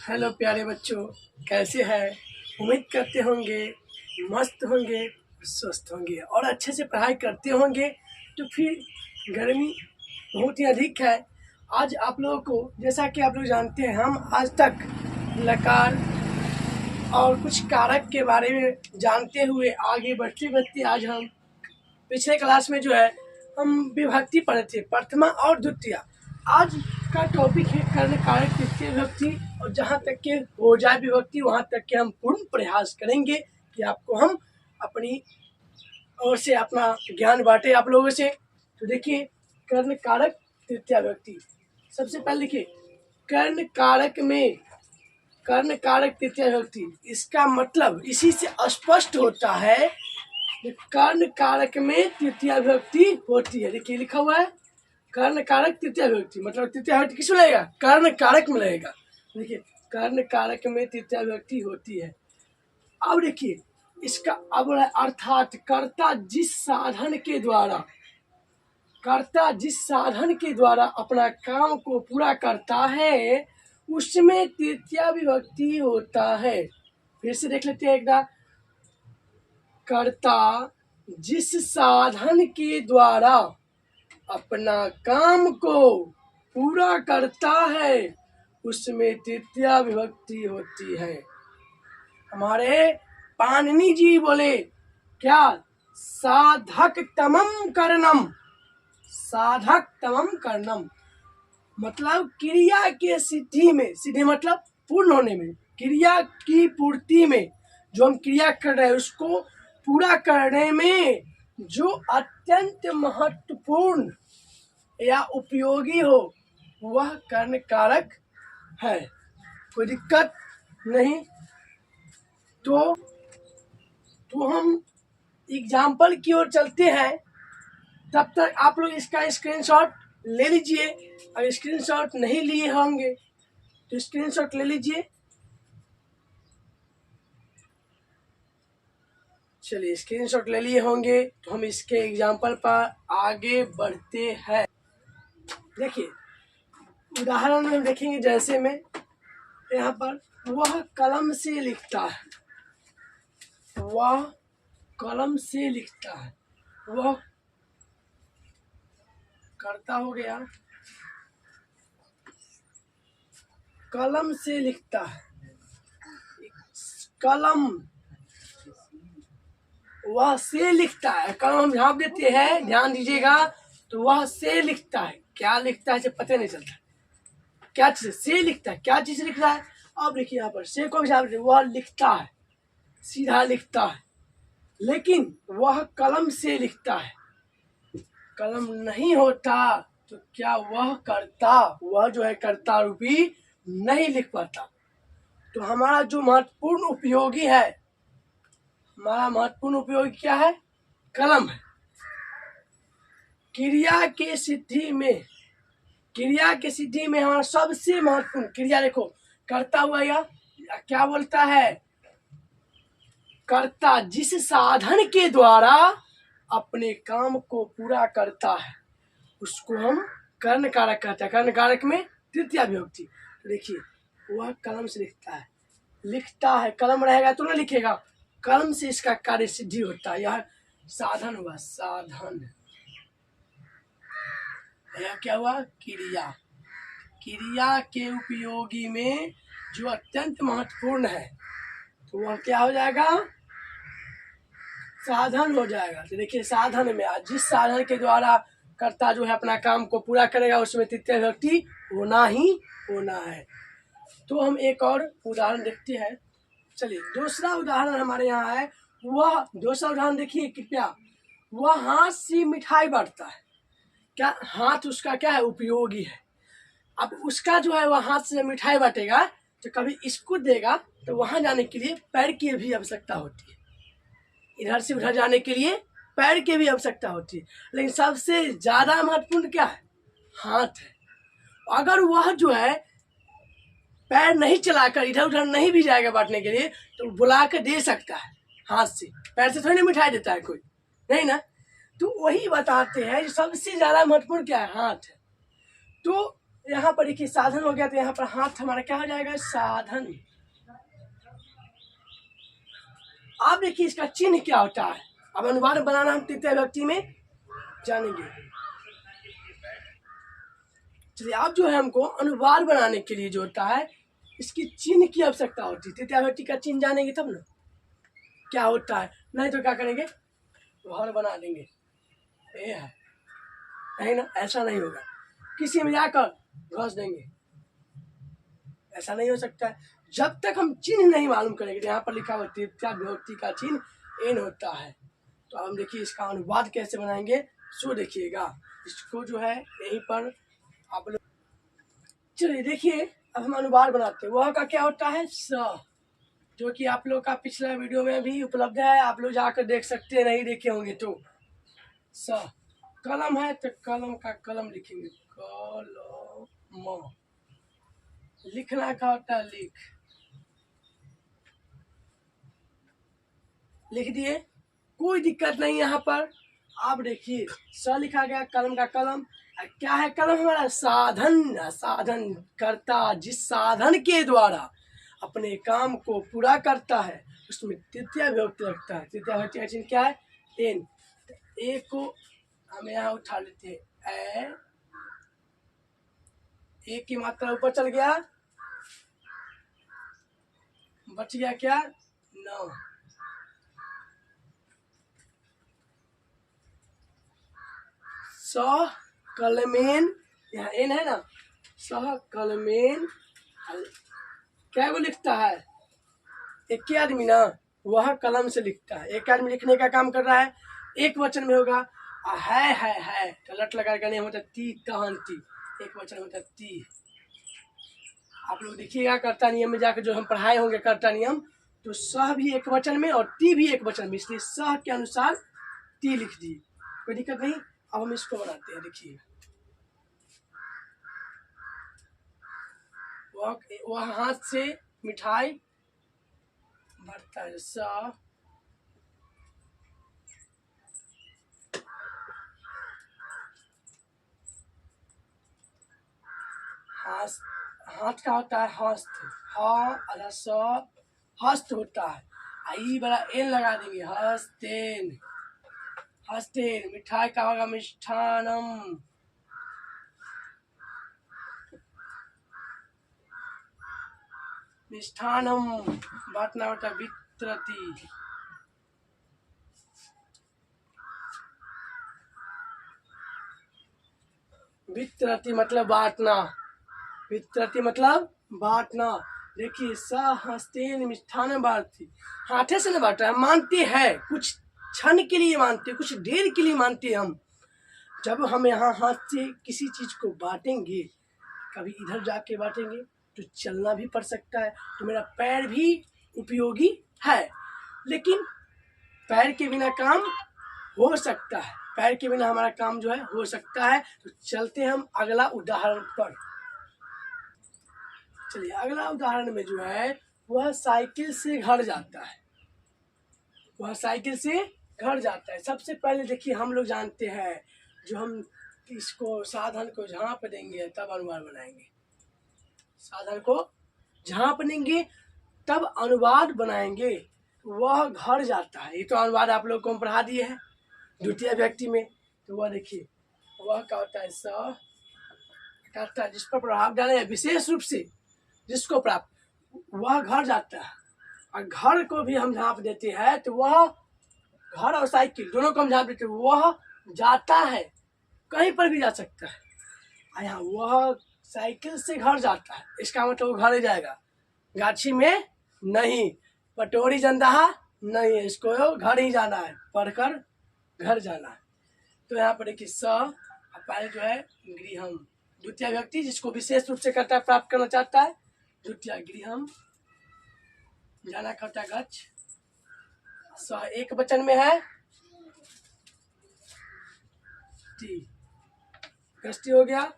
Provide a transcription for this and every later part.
Hello प्यारे बच्चों, कैसे हैं? उम्मीद करते होंगे मस्त होंगे, स्वस्थ होंगे और अच्छे से पढ़ाई करते होंगे। तो फिर गर्मी बहुत ही अधिक है। आज आप लोगों को, जैसा कि आप लोग जानते हैं, हम आज तक लकार और कुछ कारक के बारे में जानते हुए आगे बढ़ते बढ़ते आज हम पिछले क्लास में जो है हम विभक्ति पढ़े थे, प्रथमा और द्वितीया। आज का टॉपिक है कर्ण कारक तृतीय विभक्ति, और जहाँ तक के हो जाए विभक्ति वहाँ तक के हम पूर्ण प्रयास करेंगे कि आपको हम अपनी ओर से अपना ज्ञान बांटे आप लोगों से। तो देखिए, कर्ण कारक तृतीय विभक्ति। सबसे पहले देखिए, कर्ण कारक तृतीय विभक्ति, इसका मतलब इसी से स्पष्ट होता है कर्ण कारक में तृतीय विभक्ति होती है। देखिए लिखा हुआ है कर्ण कारक तृतीय विभक्ति, मतलब तृतीय विभक्ति किस में लगेगा? कर्ण कारक में लगेगा। देखिए, कर्ण कारक में तृतीय विभक्ति होती है। अब देखिए इसका अब अर्थात कर्ता जिस साधन के द्वारा अपना काम को पूरा करता है उसमें तृतीय विभक्ति होता है। फिर से देख लेते हैं एक बार। कर्ता जिस साधन के द्वारा अपना काम को पूरा करता है उसमें तृतीय विभक्ति होती है। हमारे पाणिनि जी बोले क्या? साधक तमम कर्णम, मतलब क्रिया के सिद्धि में, सिद्धि मतलब पूर्ण होने में, क्रिया की पूर्ति में, जो हम क्रिया कर रहे हैं उसको पूरा करने में जो अत्यंत महत्वपूर्ण या उपयोगी हो वह कर्ण कारक है। कोई दिक्कत नहीं। तो हम एग्जाम्पल की ओर चलते हैं। तब तक आप लोग इसका स्क्रीनशॉट ले लीजिए। अगर स्क्रीनशॉट नहीं लिए होंगे तो स्क्रीनशॉट ले लीजिए। चलिए, स्क्रीनशॉट ले लिए होंगे तो हम इसके एग्जाम्पल पर आगे बढ़ते हैं। देखिए, उदाहरण में देखेंगे। जैसे में यहाँ पर वह कलम से लिखता है, वह कलम से लिखता है, वह कर्ता हो गया, कलम से लिखता है, कलम वह से लिखता है। कलम हम झाँप देते हैं, ध्यान दीजिएगा। तो वह से लिखता है, क्या लिखता है इसे पता नहीं चलता, क्या चीज से लिखता है, क्या चीज लिख रहा है। अब देखिए यहाँ पर से को भी झाँप देते, वह लिखता है, सीधा लिखता है, लेकिन वह कलम से लिखता है। कलम नहीं होता तो क्या वह कर्ता, वह जो है कर्ता रूपी नहीं लिख पाता। तो हमारा जो महत्वपूर्ण उपयोगी है, हमारा महत्वपूर्ण उपयोगी क्या है? कलम है। क्रिया के सिद्धि में हमारा सबसे महत्वपूर्ण क्रिया, देखो कर्ता हुआ या क्या बोलता है? कर्ता जिस साधन के द्वारा अपने काम को पूरा करता है उसको हम कर्ण कारक कहते हैं। कर्ण कारक में तृतीय विभक्ति। देखिए, वह कलम से लिखता है, कलम रहेगा तो ना लिखेगा, कलम से इसका कार्य सिद्धि होता है। यह साधन हुआ, साधन। यह क्या हुआ? क्रिया के उपयोगी में जो अत्यंत महत्वपूर्ण है तो वह क्या हो जाएगा? साधन हो जाएगा। तो देखिए, साधन में आज जिस साधन के द्वारा कर्ता जो है अपना काम को पूरा करेगा उसमें तृतीय विभक्ति होना ही होना है। तो हम एक और उदाहरण देखते हैं। चलिए, दूसरा उदाहरण हमारे यहाँ है। वह दूसरा उदाहरण देखिए कृपया। वह हाथ से मिठाई बांटता है। क्या हाथ उसका क्या है? उपयोगी है। अब उसका जो है वह हाथ से मिठाई बांटेगा तो कभी इसको देगा तो वहां जाने के लिए पैर की भी आवश्यकता होती है, इधर से उधर जाने के लिए पैर की भी आवश्यकता होती है। लेकिन सबसे ज्यादा महत्वपूर्ण क्या है? हाथ है। अगर वह जो है पैर नहीं चलाकर इधर उधर नहीं भी जाएगा बांटने के लिए तो बुला कर दे सकता है हाथ से। पैर से थोड़ी ना मिठाई देता है कोई, नहीं ना। तो वही बताते हैं सबसे ज्यादा महत्वपूर्ण क्या है? हाथ है। तो यहाँ पर देखिए साधन हो गया, तो यहाँ पर हाथ हमारा क्या हो जाएगा, साधन। आप देखिए इसका चिन्ह क्या होता है। अब अनुवाद बनाना हम तृतीय व्यक्ति में जानेंगे। चलिए, आप जो है हमको अनुवाद बनाने के लिए जो होता है इसकी चिन्ह की आवश्यकता होती है। तृतीय व्यक्ति का चिन्ह जानेंगे तब ना क्या होता है, नहीं तो क्या करेंगे, घर बना देंगे, ये है नहीं ना, ऐसा नहीं होगा। किसी में जाकर घस देंगे, ऐसा नहीं हो सकता है। जब तक हम चिन्ह नहीं मालूम करेंगे। यहाँ पर लिखा हुआ तृतीय व्यक्ति का चिन्ह एन होता है। तो अब हम देखिए इसका अनुवाद कैसे बनाएंगे, सो देखिएगा। इसको जो है यहीं पर आप लोग, चलिए देखिए अब हम अनुवाद बनाते हैं। वह का क्या होता है, स, जो कि आप लोग का पिछला वीडियो में भी उपलब्ध है, आप लोग जाकर देख सकते हैं, नहीं देखे होंगे तो। स कलम है तो कलम का कलम लिखेंगे, कलम। लिखना का होता है, लिख दिए, कोई दिक्कत नहीं। यहाँ पर आप देखिए स लिखा गया, कलम का कलम। क्या है कलम हमारा, साधन। साधन करता, जिस साधन के द्वारा अपने काम को पूरा करता है उसमें तृतीय विभक्ति रखता है। तृतीय विभक्ति का चिन्ह क्या है, एन। ए को हम यहाँ उठा लेते हैं, ए की मात्रा ऊपर चल गया, बच गया क्या, नौ। सह कलमेन, यहाँ एन है ना, सह कलमेन क्या वो लिखता है, एक ही आदमी ना, वह कलम से लिखता है। एक आदमी लिखने का काम कर रहा है, एक वचन में होगा। है तो लट लगा कर नहीं होता, ती तहन ती, एक वचन होता ती। आप लोग देखिएगा कर्ता नियम में जाकर जो हम पढ़ाए होंगे कर्ता नियम, तो सह भी एक वचन में और ती भी एक वचन में, इसलिए सह के अनुसार ती लिख दी, कोई दिक्कत नहीं। अब हम इसको बनाते हैं, देखिए वह हाथ से मिठाई भरता है, सा हाथ का होता है हस्त, आधा स हस्त होता है, आई बड़ा एन लगा देंगे, हस्तेन। हस्तेन मिठाई का होगा मिष्ठानम। मिष्ठानम बांटना होता है, वित्रति। वित्रति मतलब बांटना, वित्रति मतलब बांटना। देखिए स हस्तेन मिष्ठान बांटती, हाथे से न बांटा है, मानते हैं कुछ क्षण के लिए, मानते कुछ देर के लिए मानते हैं हम। जब हम यहाँ हाथ से किसी चीज को बांटेंगे, कभी इधर जाके बांटेंगे तो चलना भी पड़ सकता है, तो मेरा पैर भी उपयोगी है, लेकिन पैर के बिना काम हो सकता है, पैर के बिना हमारा काम जो है हो सकता है। तो चलते हैं हम अगला उदाहरण पर। चलिए अगला उदाहरण में जो है वह साइकिल से घर जाता है, वह साइकिल से घर जाता है। सबसे पहले देखिए हम लोग जानते हैं, जो हम इसको साधन को झाँप देंगे तब अनुवाद बनाएंगे, साधन को झाँप देंगे तब अनुवाद बनाएंगे। वह घर जाता है, ये तो अनुवाद आप लोग को हम पढ़ा दिए हैं द्वितीय व्यक्ति में। तो वह देखिए वह क्या होता है, स करता है जिस पर प्रभाव डाले हैं विशेष रूप से जिसको प्राप्त, वह घर जाता है। और घर को भी हम झाँप देते हैं, तो वह घर और साइकिल दोनों को हम झाँप देते हैं, वह जाता है, कहीं पर भी जा सकता है। यहाँ वह साइकिल से घर जाता है, इसका मतलब वो घर ही जाएगा, गाछी में नहीं, पटोरी जंदाहा नहीं है, इसको घर ही जाना है, पढ़कर घर जाना है। तो यहाँ पर देखिए स पहले जो है गृहम, द्वितीय व्यक्ति जिसको विशेष रूप से कर्ता प्राप्त करना चाहता है, द्वितीय गृहम, जाना कर्ता गच्छ, स एक वचन में है, टी गष्टि हो गया।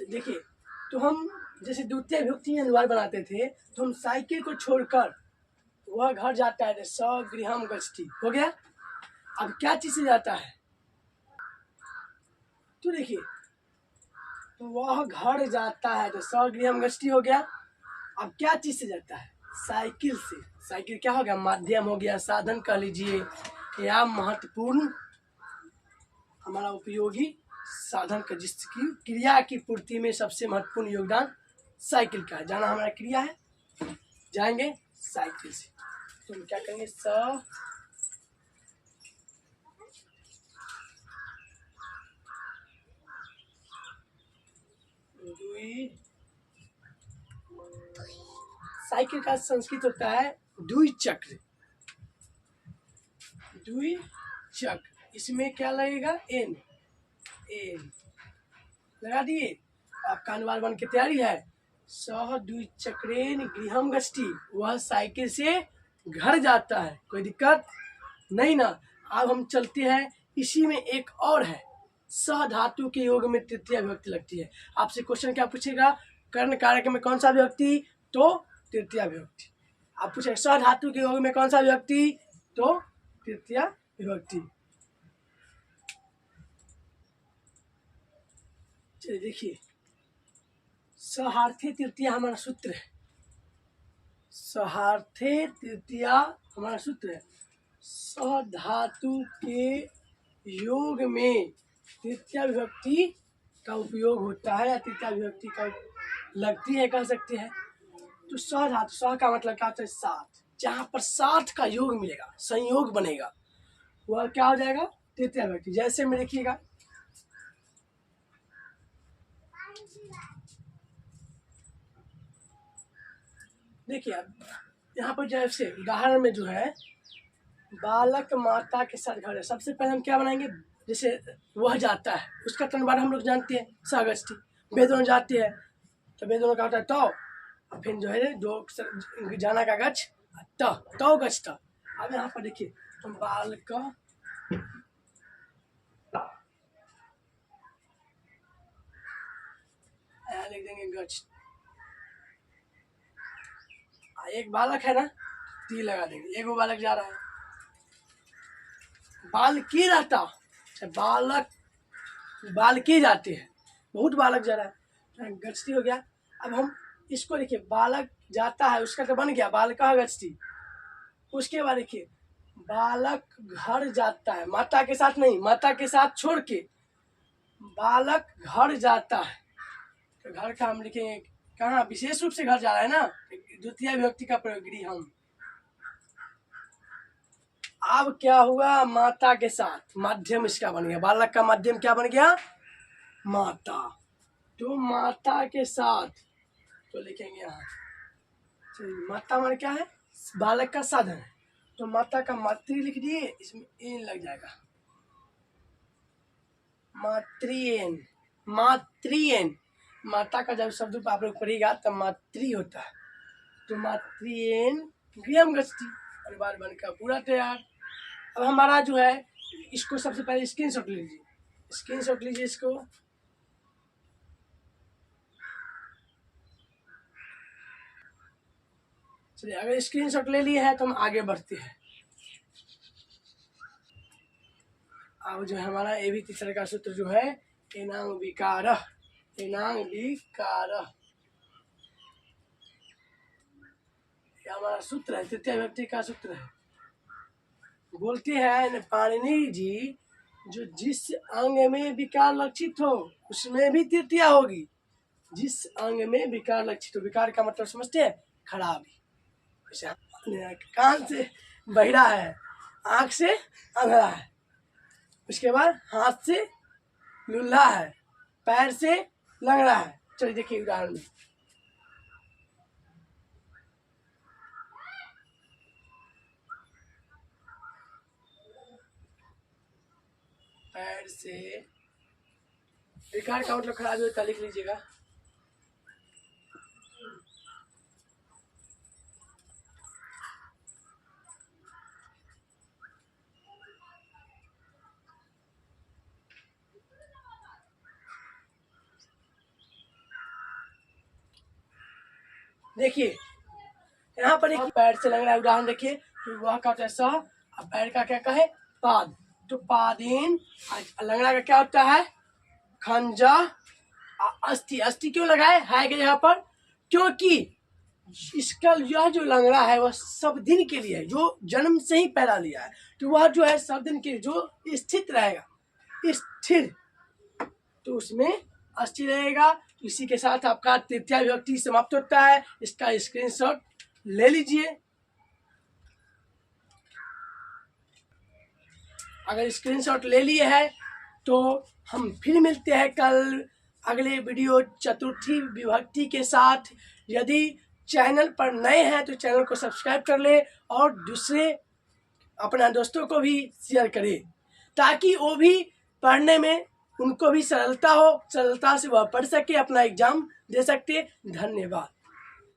देखिए तो हम जैसे द्वितीय विभक्ति अनुवाद बनाते थे, तो हम साइकिल को छोड़कर वह घर जाता है, स गृहम गच्छति हो गया। अब क्या चीज से जाता है, तो देखिए तो वह घर जाता है, तो सगृहम गष्टि हो गया। अब क्या चीज से जाता है? साइकिल से। साइकिल क्या हो गया? माध्यम हो गया, साधन कह लीजिए, या महत्वपूर्ण हमारा उपयोगी साधन का, जिसकी क्रिया की पूर्ति में सबसे महत्वपूर्ण योगदान साइकिल का है। जाना हमारा क्रिया है, जाएंगे साइकिल से। तो हम क्या करेंगे? साइकिल का संस्कृत होता है द्विचक्र। द्विचक्र, इसमें क्या लगेगा? एन। एन लगा दिए। आपका अनुवाद बन के तैयारी है। सह द्विचक्रेन गृहम गष्टि, वह साइकिल से घर जाता है। कोई दिक्कत नहीं ना। अब हम चलते हैं, इसी में एक और है, सह धातु के योग में तृतीया विभक्ति लगती है। आपसे क्वेश्चन क्या पूछेगा? कर्ण कारक में कौन सा विभक्ति? तो तृतीया विभक्ति। आप पूछेंगे सह धातु के योग में कौन सा विभक्ति? तो तृतीया विभक्ति। चलिए देखिए, सहार्थे तृतीया हमारा सूत्र है। सहार्थे तृतीया हमारा सूत्र है। सह धातु के योग में तृतीया विभक्ति का उपयोग होता है, या तृतीया विभक्ति का लगती है, कह सकते हैं। तो सह धातु, सह का मतलब क्या होता है? साथ। जहां पर साथ का योग मिलेगा, संयोग बनेगा, वह क्या हो जाएगा? तृतीया विभक्ति। जैसे में देखिएगा, देखिए अब यहाँ पर जैसे उदाहरण में जो है, बालक माता के साथ घर है। सबसे पहले हम क्या बनाएंगे? जैसे वह जाता है, उसका तनवार हम लोग जानते हैं, सगष्टि। वे दोनों जाते हैं, तो वे दोनों का होता है तो, फिर जो है दो जाना का गच्छ, तो गच्छ त। अब यहाँ पर देखिए, हम बालक लिख देंगे गच्छ। एक बालक है ना, ती लगा देंगे। एक वो बालक जा रहा है, बालकी रहता, बालक बालकी जाते हैं, बहुत बालक जा रहा है, गच्छति हो गया। अब हम इसको देखिए, बालक जाता है, उसका तो बन गया बालका गच्छति। उसके बाद देखिए, बालक घर जाता है, माता के साथ नहीं, माता के साथ छोड़ के बालक घर जाता है। तो घर का हम लिखेंगे कहाँ? विशेष रूप से घर जा रहा है ना, द्वितीय विभक्ति का प्रयोग, गृहम। अब क्या हुआ? माता के साथ, माध्यम इसका बन गया, बालक का माध्यम क्या बन गया? माता। तो माता के साथ, तो लिखेंगे यहाँ, माता मान क्या है? बालक का साधन है। तो माता का मातृ लिख दिए, इसमें एन लग जाएगा, मातृएन। मातृएन, माता का जब शब्द आप लोग पढ़ेगा तब मातृ होता है। तो मातृएन गृहम गच्छति, अनुवाद बनकर पूरा तैयार। अब हमारा जो है, इसको सबसे पहले स्क्रीनशॉट लीजिए, स्क्रीनशॉट लीजिए इसको। चलिए, अगर स्क्रीनशॉट ले लिए है तो हम आगे बढ़ते हैं। अब जो है हमारा ए भी तीसरे का सूत्र जो है, एनांग विकार, एनांग विकार, हमारा सूत्र है, तृतीय विभक्ति का सूत्र है। बोलते हैं पाणिनि जी, जो जिस अंग में विकार लक्षित हो उसमें भी तृतीया होगी। जिस अंग में विकार लक्षित हो, विकार का मतलब समझते हैं? खराबी। कान से बहिरा है, आंख से अंधड़ा है, उसके बाद हाथ से लुल्हा है, पैर से लंगड़ा है। चलिए देखिए उदाहरण में, पैर से विकार का मतलब खराबी होता, लिख लीजिएगा। देखिए यहाँ पर एक पैर से लग रहा है, उदाहरण देखिए, तो वह का कैसा, अब पैर का क्या कहे? पाद। तो पादीन, लंगड़ा का क्या होता है? खंजा, अस्थि, अस्थि क्यों लगाए है की जगह पर? क्योंकि इसका यह जो लंगड़ा है वह सब दिन के लिए है, जो जन्म से ही पैदा लिया है, तो वह जो है सब दिन के लिए जो स्थित रहेगा, स्थिर, तो उसमें अस्थि रहेगा। इसी के साथ आपका तृतीया विभक्ति समाप्त होता है। इसका स्क्रीनशॉट ले लीजिए। अगर स्क्रीनशॉट ले लिए है तो हम फिर मिलते हैं कल अगले वीडियो चतुर्थी विभक्ति के साथ। यदि चैनल पर नए हैं तो चैनल को सब्सक्राइब कर ले और दूसरे अपना दोस्तों को भी शेयर करें, ताकि वो भी पढ़ने में उनको भी सरलता हो, सरलता से वह पढ़ सके, अपना एग्जाम दे सकते। धन्यवाद।